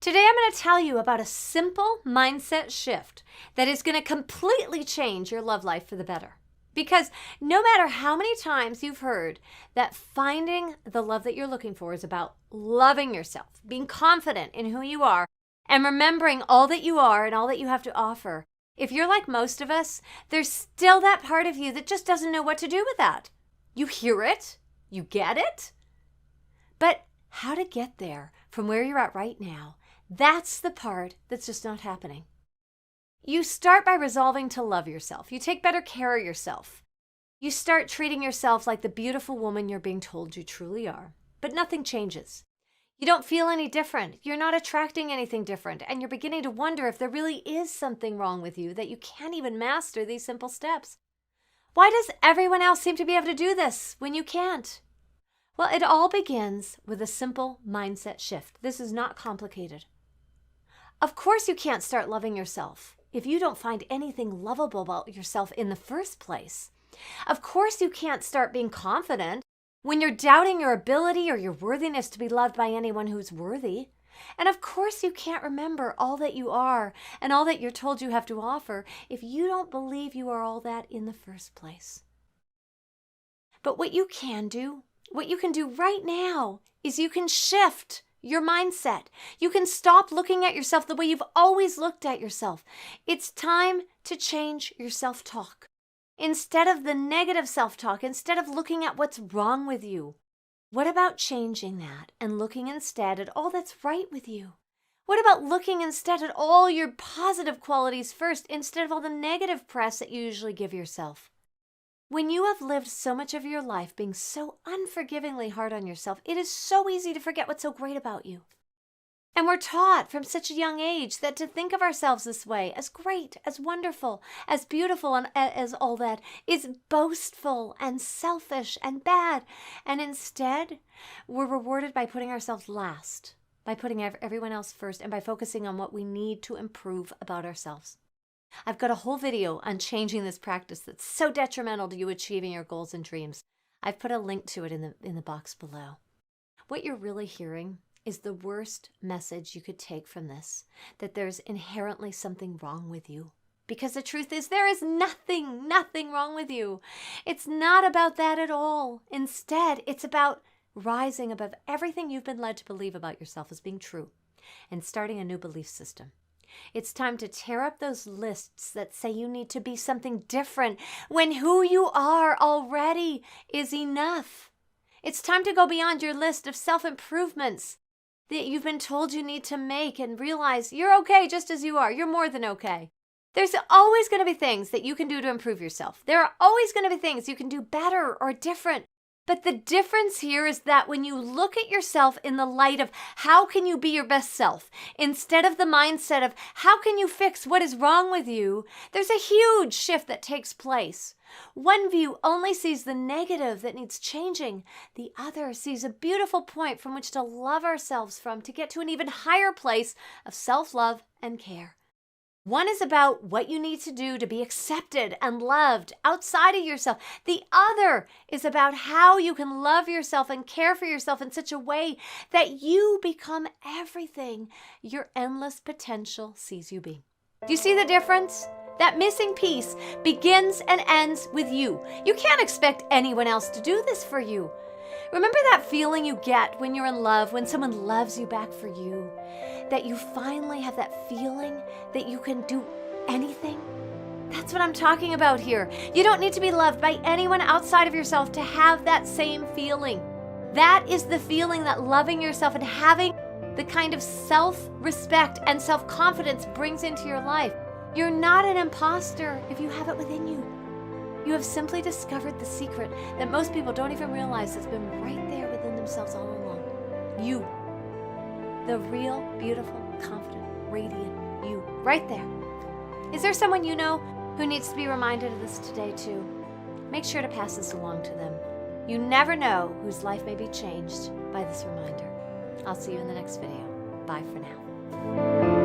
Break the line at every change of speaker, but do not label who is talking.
Today I'm going to tell you about a simple mindset shift that is going to completely change your love life for the better. Because no matter how many times you've heard that finding the love that you're looking for is about loving yourself, being confident in who you are, and remembering all that you are and all that you have to offer, if you're like most of us, there's still that part of you that just doesn't know what to do with that. You hear it, you get it, but how to get there from where you're at right now, that's the part that's just not happening. You start by resolving to love yourself. You take better care of yourself. You start treating yourself like the beautiful woman you're being told you truly are. But nothing changes. You don't feel any different. You're not attracting anything different. And you're beginning to wonder if there really is something wrong with you that you can't even master these simple steps. Why does everyone else seem to be able to do this when you can't? Well, it all begins with a simple mindset shift. This is not complicated. Of course you can't start loving yourself if you don't find anything lovable about yourself in the first place. Of course you can't start being confident when you're doubting your ability or your worthiness to be loved by anyone who's worthy. And of course you can't remember all that you are and all that you're told you have to offer if you don't believe you are all that in the first place. But what you can do right now is you can shift your mindset. You can stop looking at yourself the way you've always looked at yourself. It's time to change your self-talk. Instead of the negative self-talk, instead of looking at what's wrong with you, what about changing that and looking instead at all that's right with you? What about looking instead at all your positive qualities first instead of all the negative press that you usually give yourself? When you have lived so much of your life being so unforgivingly hard on yourself, it is so easy to forget what's so great about you. And we're taught from such a young age that to think of ourselves this way, as great, as wonderful, as beautiful, and as all that, is boastful and selfish and bad. And instead, we're rewarded by putting ourselves last, by putting everyone else first, and by focusing on what we need to improve about ourselves. I've got a whole video on changing this practice that's so detrimental to you achieving your goals and dreams. I've put a link to it in the box below. What you're really hearing is the worst message you could take from this, that there's inherently something wrong with you. Because the truth is there is nothing wrong with you. It's not about that at all. Instead, it's about rising above everything you've been led to believe about yourself as being true and starting a new belief system. It's time to tear up those lists that say you need to be something different when who you are already is enough. It's time to go beyond your list of self-improvements that you've been told you need to make and realize you're okay just as you are. You're more than okay. There's always going to be things that you can do to improve yourself. There are always going to be things you can do better or different. But the difference here is that when you look at yourself in the light of how can you be your best self, instead of the mindset of how can you fix what is wrong with you, there's a huge shift that takes place. One view only sees the negative that needs changing. The other sees a beautiful point from which to love ourselves from to get to an even higher place of self-love and care. One is about what you need to do to be accepted and loved outside of yourself. The other is about how you can love yourself and care for yourself in such a way that you become everything your endless potential sees you being. Do you see the difference? That missing piece begins and ends with you. You can't expect anyone else to do this for you. Remember that feeling you get when you're in love, when someone loves you back for you? That you finally have that feeling that you can do anything? That's what I'm talking about here. You don't need to be loved by anyone outside of yourself to have that same feeling. That is the feeling that loving yourself and having the kind of self-respect and self-confidence brings into your life. You're not an imposter if you have it within you. You have simply discovered the secret that most people don't even realize has been right there within themselves all along. You. The real, beautiful, confident, radiant you. Right there. Is there someone you know who needs to be reminded of this today too? Make sure to pass this along to them. You never know whose life may be changed by this reminder. I'll see you in the next video. Bye for now.